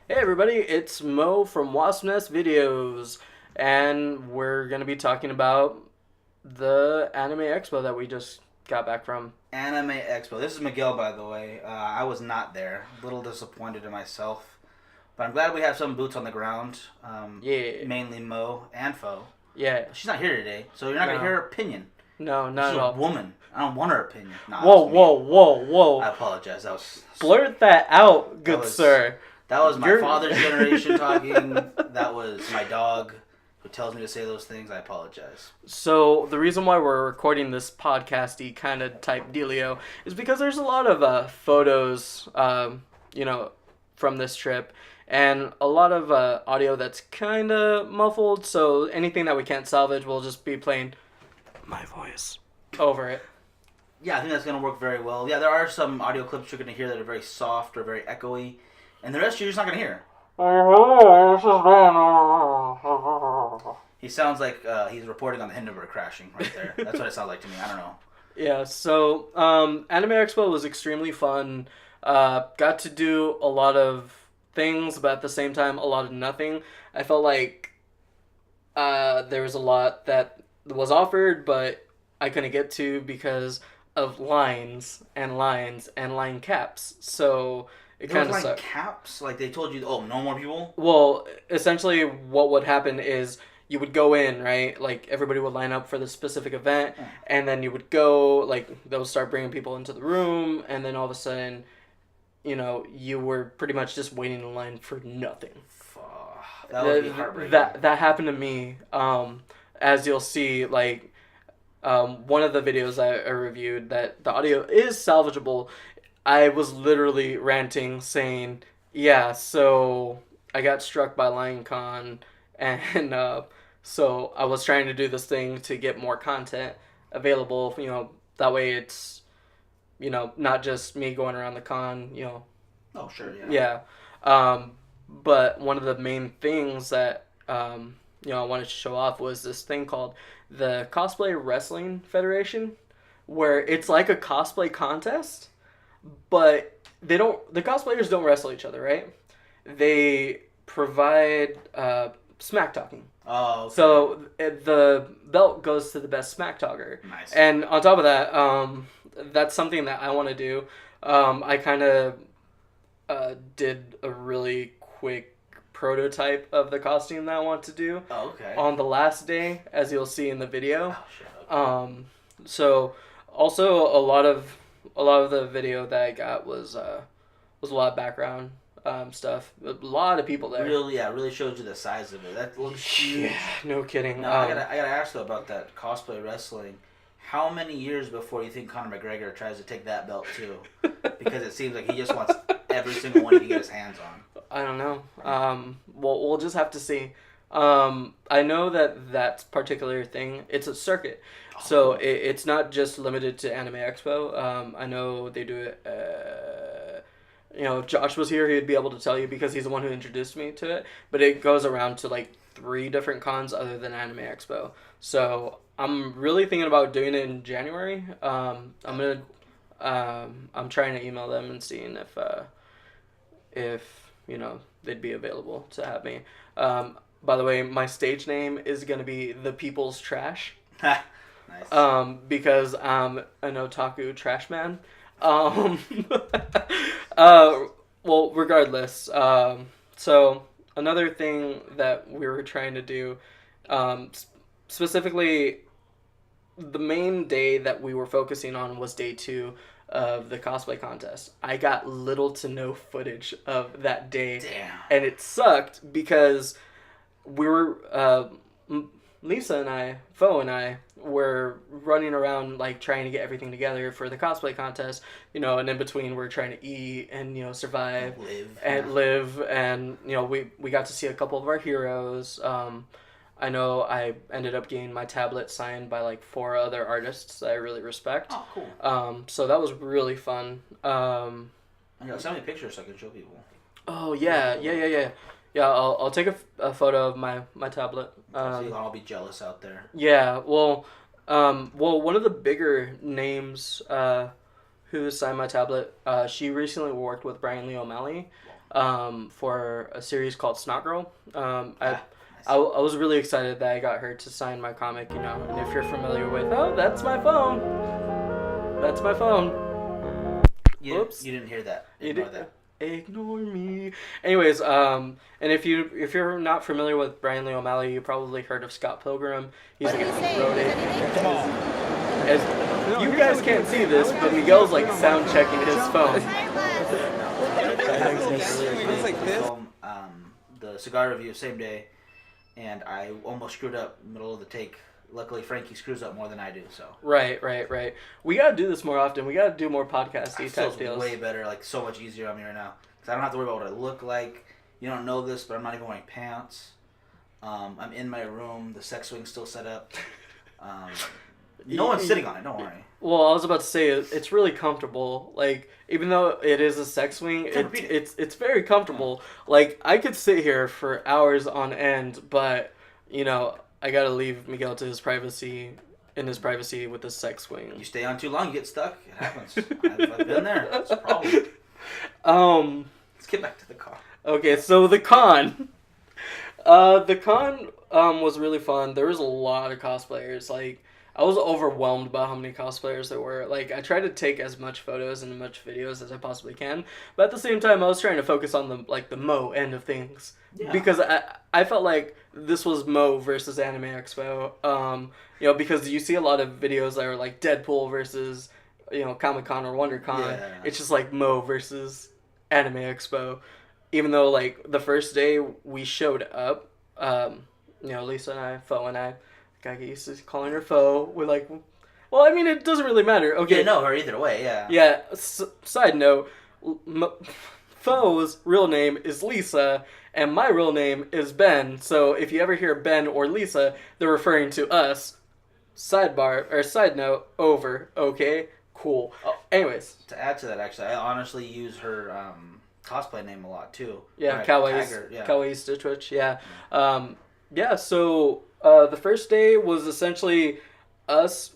Hey everybody, it's Mo from Wasp Nest Videos, and we're gonna be talking about the Anime Expo that we just got back from. Anime Expo. This is Miguel, by the way. I was not there. A little disappointed in myself. But I'm glad we have some boots on the ground. Yeah, Mainly Mo and Fo. yeah, She's not here today, so you're not going to no, hear her opinion. no, not She's at a all. woman. I don't want her opinion. Nah, that Whoa, was mean. whoa, whoa, I whoa! apologize. Blurt that out, That good was sir. that was my You're father's generation talking. That was my dog who tells me to say those things. I apologize. So the reason why we're recording this podcasty kind of type dealio is because there's a lot of photos, from this trip, and a lot of audio that's kind of muffled. So anything that we can't salvage, we'll just be playing my voice over it. Yeah, I think that's going to work very well. Yeah, there are some audio clips you're going to hear that are very soft or very echoey, and the rest you're just not going to hear. Hello, this is Ben. He sounds like he's reporting on the Hindenburg crashing right there. That's what it sounds like to me. I don't know. Yeah, so Anime Expo was extremely fun. Got to do a lot of things, but at the same time, a lot of nothing. I felt like there was a lot that was offered, but I couldn't get to because of lines and line caps. So it There was kind of like sucked. caps, like they told you, oh, no more people. Well, essentially, what would happen is you would go in, right? Like everybody would line up for the specific event, Oh, and then you would go. Like they'll start bringing people into the room, and then all of a sudden, you were pretty much just waiting in line for nothing. fuck. That would be heartbreaking. That happened to me. As you'll see, like one of the videos I reviewed, that the audio is salvageable. I was literally ranting, saying, "Yeah, so I got struck by LionCon, and so I was trying to do this thing to get more content available. That way it's not just me going around the con. Oh, sure, yeah. Yeah. But one of the main things that I wanted to show off was this thing called the Cosplay Wrestling Federation, where it's like a cosplay contest, but the cosplayers don't wrestle each other, right? They provide smack talking. Oh, okay. So the belt goes to the best smack talker. Nice. And on top of that, that's something that I want to do. I kind of did a really quick prototype of the costume that I want to do Oh, okay. on the last day, as you'll see in the video. Oh, shit. Okay. So also a lot of the video that I got was a lot of background stuff. A lot of people there. Really shows you the size of it. That looks huge. Yeah, no kidding. No, I gotta ask though about that cosplay wrestling. How many years before you think Conor McGregor tries to take that belt too? Because it seems like he just wants every single one he can get his hands on. I don't know. We'll just have to see. I know that particular thing, it's a circuit, so it's not just limited to Anime Expo. I know they do it. If Josh was here, he'd be able to tell you because he's the one who introduced me to it. But it goes around to like 3 different cons other than Anime Expo. So I'm really thinking about doing it in January. I'm trying to email them and seeing if they'd be available to have me. By the way, my stage name is gonna be The People's Trash. Nice. Because I'm an otaku trash man. Um, well, regardless. So another thing that we were trying to do, specifically, the main day that we were focusing on was day 2 of the cosplay contest. I got little to no footage of that day, Damn. and it sucked because we were Lisa and I, Fo and I, were running around like trying to get everything together for the cosplay contest, and in between we're trying to eat and survive live, and we got to see a couple of our heroes. I know I ended up getting my tablet signed by like 4 other artists that I really respect. Oh, cool. So that was really fun. Send me pictures so I can show people. Oh yeah. Yeah, I'll take a photo of my tablet. So you'll all be jealous out there. Yeah, well, one of the bigger names who signed my tablet, she recently worked with Brian Lee O'Malley, for a series called Snot Girl. Ah, I was really excited that I got her to sign my comic, you know. And if you're familiar with, oh, that's my phone. That's my phone. Oops. You didn't hear that. You Ignore did, that. ignore me. Anyways, and if you're not familiar with Brian Lee O'Malley, you probably heard of Scott Pilgrim. He's the guy who wrote it. Come on. As you guys can't see this, but Miguel's like sound checking his phone. Looks like this. The cigar review same day, and I almost screwed up middle of the take. Luckily, Frankie screws up more than I do. So Right. We gotta do this more often. We gotta do more podcasty it type feels deals. way better, like so much easier on me right now because I don't have to worry about what I look like. You don't know this, but I'm not even wearing pants. I'm in my room. The sex swing's still set up. No one's sitting on it. Don't worry. Well, I was about to say it's really comfortable. Like even though it is a sex swing, it's very comfortable. Like I could sit here for hours on end, but you know I gotta leave Miguel to his privacy. In his privacy with the sex swing. You stay on too long, you get stuck. It happens. I've been there. It's a problem. Let's get back to the car. Okay, so the con. The con was really fun. There was a lot of cosplayers. Like I was overwhelmed by how many cosplayers there were. Like I tried to take as much photos and as much videos as I possibly can, but at the same time I was trying to focus on the Mo end of things. Yeah. Because I felt like this was Mo versus Anime Expo. You know, because you see a lot of videos that are like Deadpool versus, you know, Comic Con or WonderCon. Yeah. It's just like Mo versus Anime Expo. Even though like the first day we showed up, you know, Lisa and I, Fo and I get used to calling her Fo. We're like, well, I mean, it doesn't really matter. Okay. Yeah, no, her either way, yeah. Yeah. Side note, Fo's real name is Lisa, and my real name is Ben. So if you ever hear Ben or Lisa, they're referring to us. Sidebar or side note over. Okay, cool. Anyways, to add to that, actually, I honestly use her cosplay name a lot too. Yeah, Kawaii Stitch. Yeah. Yeah. So the first day was essentially us.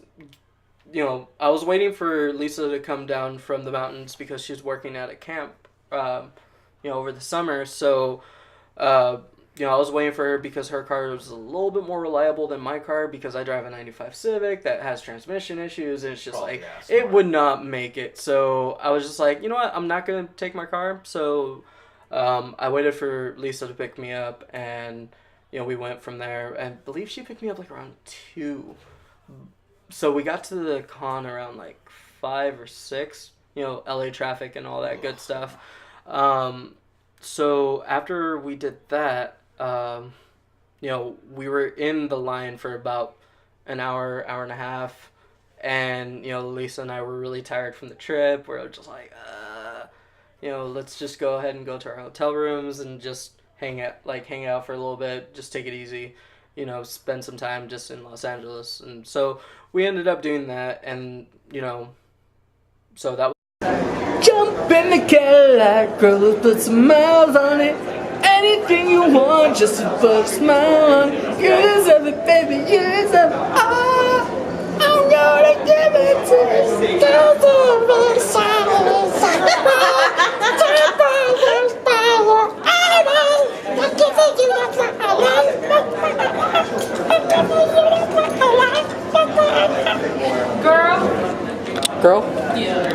You know, I was waiting for Lisa to come down from the mountains because she's working at a camp. You know, over the summer. So, you know, I was waiting for her because her car was a little bit more reliable than my car because I drive a 95 Civic that has transmission issues and it's just it would not make it. So I was just like, you know what, I'm not going to take my car. So I waited for Lisa to pick me up and, you know, we went from there. I believe she picked me up like around 2. So we got to the con around like 5 or 6, you know, LA traffic and all that good stuff. So after we did that, you know, we were in the line for about an hour, hour and a half, and, you know, Lisa and I were really tired from the trip. We were just like, you know, let's just go ahead and go to our hotel rooms and just hang out for a little bit, just take it easy, you know, spend some time just in Los Angeles. And so we ended up doing that, and, you know, so that was... Jump in the Cadillac, girl, put some miles on it. Anything you want, just to put a smile on it. You deserve it, baby, you deserve it. I'm gonna give it to you. Girl? Yeah.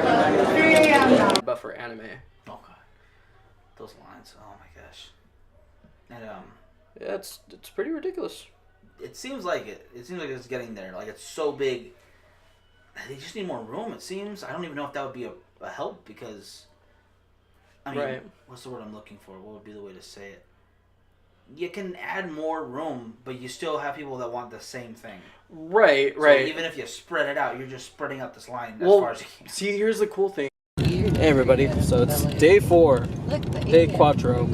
But for anime. Okay. Those lines, oh my gosh. And yeah, it's pretty ridiculous. It seems like it. It seems like it's getting there. Like it's so big. They just need more room. It seems. I don't even know if that would be a help because. I mean, what's the word I'm looking for? What would be the way to say it? You can add more room, but you still have people that want the same thing. Right. So even if you spread it out, you're just spreading out this line as far as you can. See, here's the cool thing. Hey everybody, so it's day 4, day quattro. We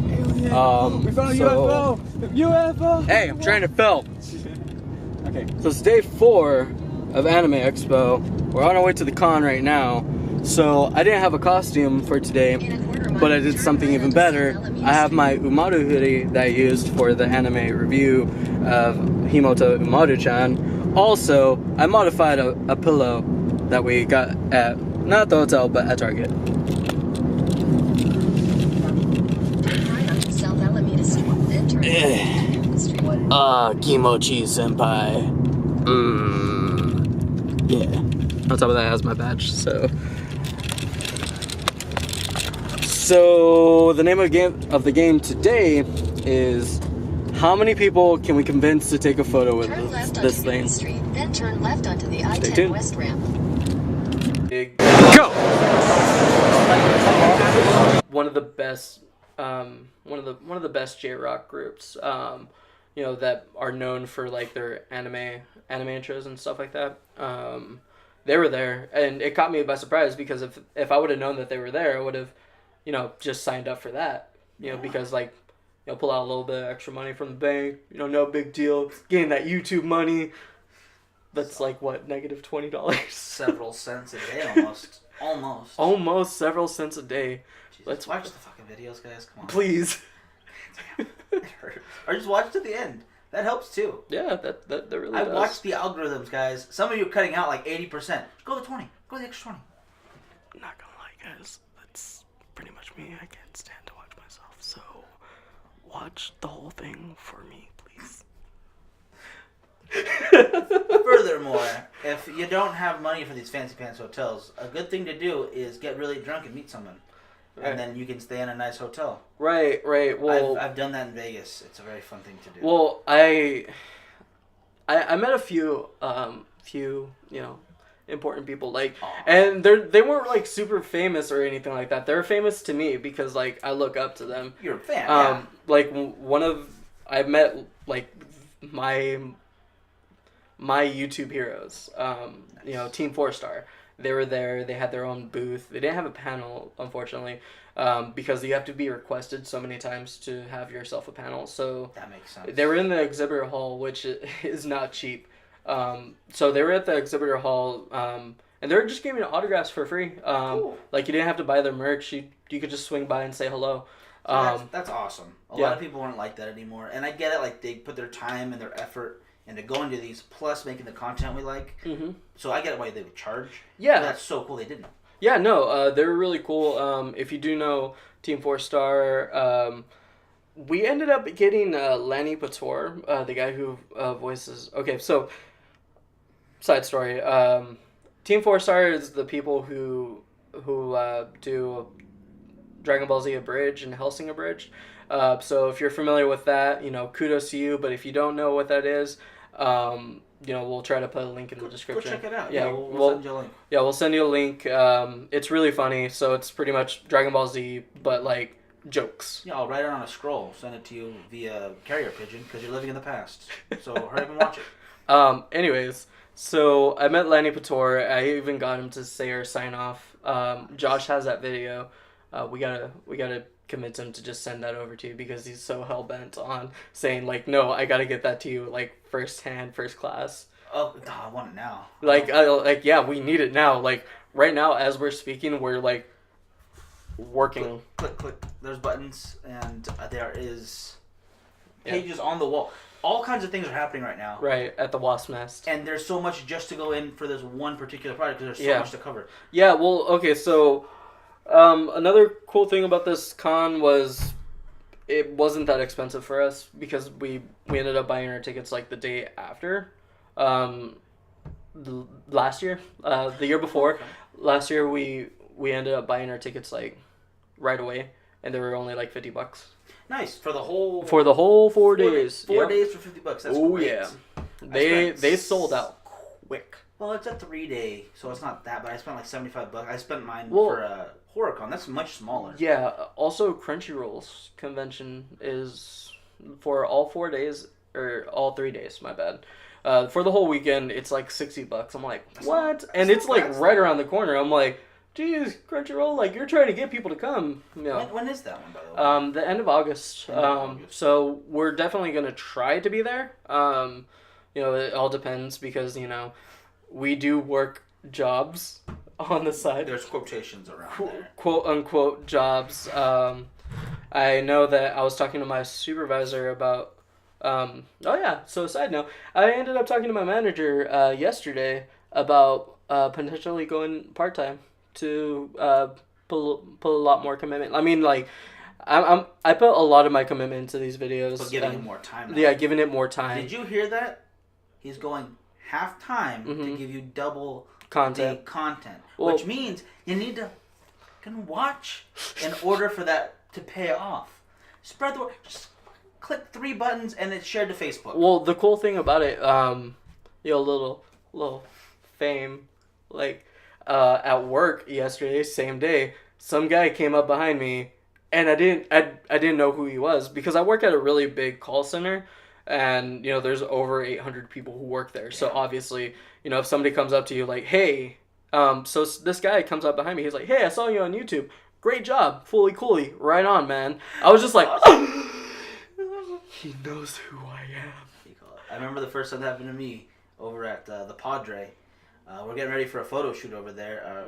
found a UFO! UFO! Hey, I'm trying to film. Okay. So it's day 4 of Anime Expo. We're on our way to the con right now. So I didn't have a costume for today, but I did something even better. I have my Umaru hoodie that I used for the anime review of Himoto Umaru-chan. Also, I modified a pillow that we got at, not the hotel, but at Target. Kimochi senpai. Yeah. On top of that, it has my badge. So the name of the game today is how many people can we convince to take a photo with this thing? Street, then turn left onto the I-10 West ramp. Go. One of the best, one of the best J-rock groups. That are known for like their anime intros and stuff like that. They were there, and it caught me by surprise because if I would have known that they were there, I would have, just signed up for that. Because like, pull out a little bit of extra money from the bank. No big deal. Getting that YouTube money. That's like what, -$20. Several cents a day, Almost several cents a day. Jesus, let's watch the fucking videos, guys. Come on, please. It hurt. Or just watch to the end. That helps too. Yeah, that really I does. watched the algorithms, guys. Some of you are cutting out like 80%. Go to 20. Go to the extra 20. I'm not gonna lie, guys. That's pretty much me. I can't stand to watch myself. So, watch the whole thing for me, please. Furthermore, if you don't have money for these fancy pants hotels, a good thing to do is get really drunk and meet someone. Right. And then you can stay in a nice hotel. Right. Well, I've done that in Vegas. It's a very fun thing to do. Well, I met a few important people, like, and they weren't like super famous or anything like that. They're famous to me because like I look up to them. You're a fan. Yeah. Like I met like my YouTube heroes. Nice. Team 4-Star. They were there. They had their own booth. They didn't have a panel, unfortunately, because you have to be requested so many times to have yourself a panel. So that makes sense. They were in the exhibitor hall, which is not cheap. So they were at the exhibitor hall, and they were just giving autographs for free. Cool. Like you didn't have to buy their merch. You could just swing by and say hello. So that's awesome. A lot of people aren't like that anymore, and I get it. Like they put their time and their effort into going to these, plus making the content we like. Mm-hmm. So I get why they would charge. Yeah. But that's so cool they didn't. Yeah, no, they're really cool. If you do know Team 4-Star, we ended up getting Lanny Pator, the guy who voices... Okay, so, side story. Team 4-Star is the people who do Dragon Ball Z Abridged and Hellsing Abridged. So if you're familiar with that, kudos to you. But if you don't know what that is, we'll try to put a link in the description. Go check it out. Yeah, we'll send you a link. Yeah, we'll send you a link. It's really funny. So it's pretty much Dragon Ball Z, but like jokes. Yeah, I'll write it on a scroll, send it to you via carrier pigeon because you're living in the past. So hurry up and watch it. Anyways, so I met Lanny Pator. I even got him to say our sign off. Josh has that video. We gotta convince him to just send that over to you because he's so hell bent on saying like, no, I gotta get that to you like first class. Oh, I want it now. Yeah, we need it now. Like right now, as we're speaking, we're like working. Click. There's buttons, and there is pages on the wall. All kinds of things are happening right now. Right, at the Wasp Nest. And there's so much just to go in for this one particular project because there's so much to cover. Yeah, well, okay, so another cool thing about this con was it wasn't that expensive for us because we ended up buying our tickets like the day after. Last year, the year before, last year we ended up buying our tickets like right away, and they were only like $50. Nice for the whole 4 days. 4 days for $50. That's great. Yeah, they sold out quick. Well, it's a 3-day, so it's not that. But I spent like $75. I spent mine for HorrorCon. That's much smaller. Yeah. Also, Crunchyroll's convention is for all 4 days or all 3 days. My bad. For the whole weekend, it's like $60. I'm like, what? And it's like right around the corner. I'm like, geez, Crunchyroll, like you're trying to get people to come. When is that one, by the way? The end of August. So we're definitely gonna try to be there. It all depends because we do work jobs on the side. There's quotations around there. Quote unquote jobs. I know that I was talking to my supervisor about. So side note, I ended up talking to my manager yesterday about potentially going part-time to put a lot more commitment. I mean, like, I put a lot of my commitment into these videos. So giving it more time now. Yeah, giving it more time. Did you hear that? He's going half time to give you double content. the content. Well, which means you need to fucking watch in order for that to pay off. Spread the word. Just click 3 buttons and it's shared to Facebook. Well, the cool thing about it, little fame, like at work yesterday, same day, some guy came up behind me, and I didn't know who he was because I work at a really big call center, and there's over 800 people who work there. So obviously, if somebody comes up to you like, hey, so this guy comes up behind me, he's like, hey, I saw you on YouTube. Great job, fully coolly, right on, man. I was just like, he knows who I am. I remember the first time that happened to me over at the Padre. We're getting ready for a photo shoot over there.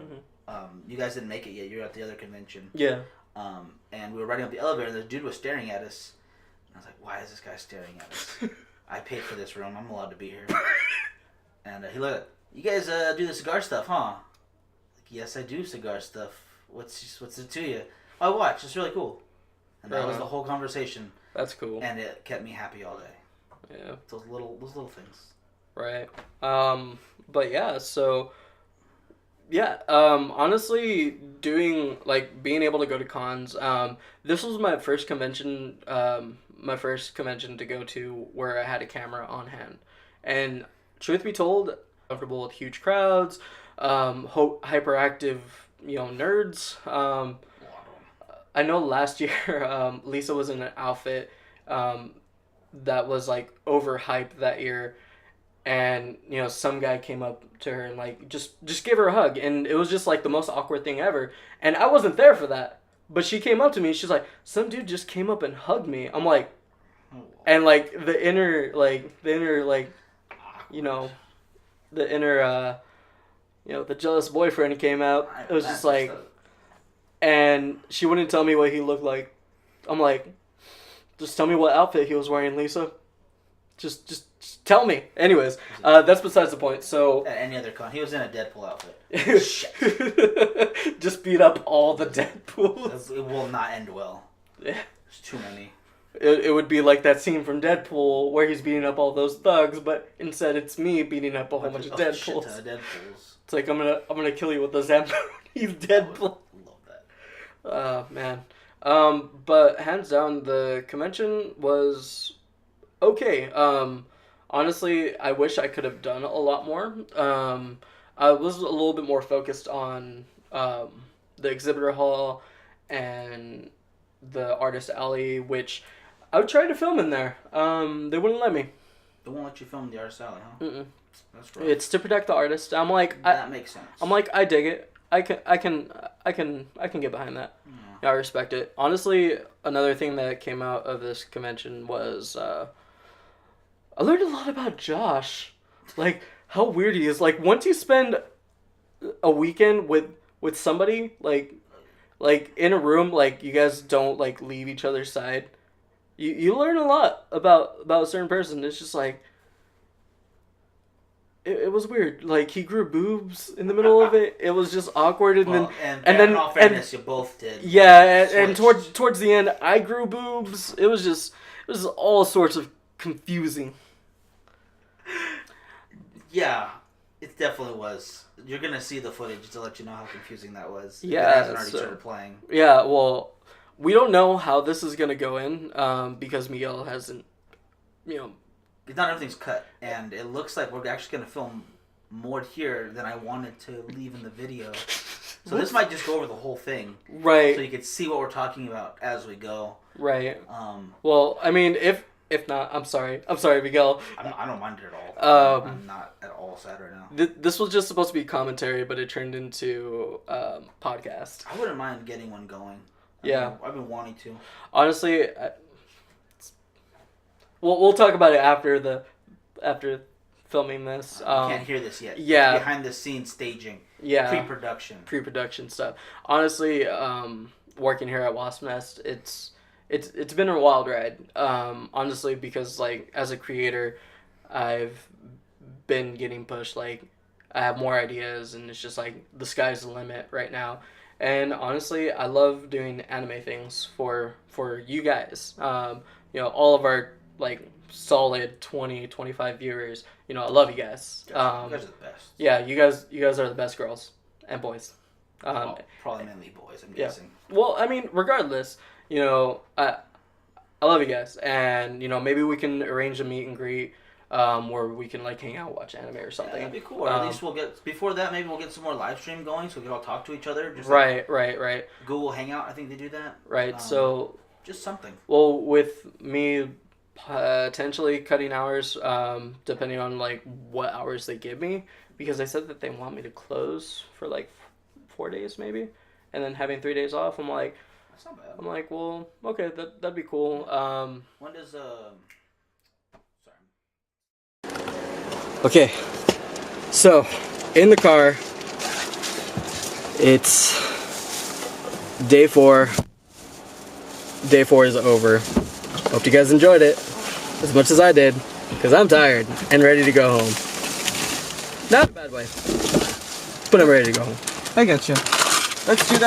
You guys didn't make it yet. You were at the other convention. Yeah. And we were riding up the elevator, and the dude was staring at us. And I was like, why is this guy staring at us? I paid for this room. I'm allowed to be here. And he looked, you guys do the cigar stuff, huh? Like, yes, I do cigar stuff. What's it to you? I watch. It's really cool. And that was the whole conversation. That's cool. And it kept me happy all day. Yeah. Those little things. Right. But yeah, so yeah, honestly being able to go to cons, this was my first convention to go to where I had a camera on hand. And truth be told, comfortable with huge crowds, hyperactive, nerds. I know last year, Lisa was in an outfit, that was like overhyped that year. And some guy came up to her and like just gave her a hug, and it was just like the most awkward thing ever. And I wasn't there for that, but she came up to me. She's like, "Some dude just came up and hugged me." I'm like, and like the inner the jealous boyfriend came out. It was just like, and she wouldn't tell me what he looked like. I'm like, just tell me what outfit he was wearing, Lisa. Just tell me. Anyways, that's besides the point. So at any other con, he was in a Deadpool outfit. Just beat up all the Deadpools. It will not end well. Yeah. There's too many. It would be like that scene from Deadpool where he's beating up all those thugs, but instead it's me beating up a whole bunch of Deadpools. It's like I'm gonna kill you with the Zamboni Deadpool. Love that. Man. But hands down, the convention was okay. Honestly, I wish I could have done a lot more. I was a little bit more focused on the exhibitor hall and the artist alley, which I would try to film in there. They wouldn't let me. They won't let you film the artist alley, huh? Mm-mm. That's right. It's to protect the artist. I'm like, that makes sense. I'm like, I dig it. I can get behind that. Yeah, I respect it. Honestly, another thing that came out of this convention was I learned a lot about Josh. Like, how weird he is. Like, once you spend a weekend with somebody, like in a room, like, you guys don't, like, leave each other's side. You learn a lot about a certain person. It's just, like, it was weird. Like, he grew boobs in the middle of it. It was just awkward, and then in all fairness, you both did. Yeah, and towards the end, I grew boobs. It was all sorts of confusing. Yeah, it definitely was. You're gonna see the footage to let you know how confusing that was. Yeah, it hasn't already started playing. Yeah, well, we don't know how this is gonna go in, because Miguel hasn't, Not everything's cut, and it looks like we're actually gonna film more here than I wanted to leave in the video. So this might just go over the whole thing, right? So you can see what we're talking about as we go, right? Well, I mean, if not, I'm sorry, Miguel. I don't mind it at all. I'm not at all sad right now. This was just supposed to be commentary, but it turned into podcast. I wouldn't mind getting one going. Yeah, I've been wanting to. Honestly, we'll talk about it after filming this. You can't hear this yet. Yeah, it's behind the scenes staging. Yeah, pre-production stuff. Honestly, working here at Wasp Nest, it's been a wild ride. Honestly, because like as a creator, I've been getting pushed. Like I have more ideas, and it's just like the sky's the limit right now. And honestly, I love doing anime things for you guys. You know, all of our like solid 20, 25 viewers. You know, I love you guys. You guys are the best. Yeah, you guys are the best girls and boys. Probably mainly boys, I'm Yeah. guessing. Well, I mean, regardless, you know, I love you guys, and you know, maybe we can arrange a meet and greet, where we can like hang out, watch anime or something. Yeah, that'd be cool. Or at least we'll get before that. Maybe we'll get some more live stream going, so we can all talk to each other. Just like Right. Google Hangout, I think they do that. Right. So just something. well, with me potentially cutting hours, depending on like what hours they give me, because they said that they want me to close for like 4 days maybe, and then having 3 days off. I'm like, that's not bad. I'm like, well, okay, that'd be cool. When does sorry. Okay, so in the car, it's day 4. Day 4 is over. Hope you guys enjoyed it as much as I did, because I'm tired and ready to go home. Not in a bad way, but I'm ready to go home. I get you. Let's do that.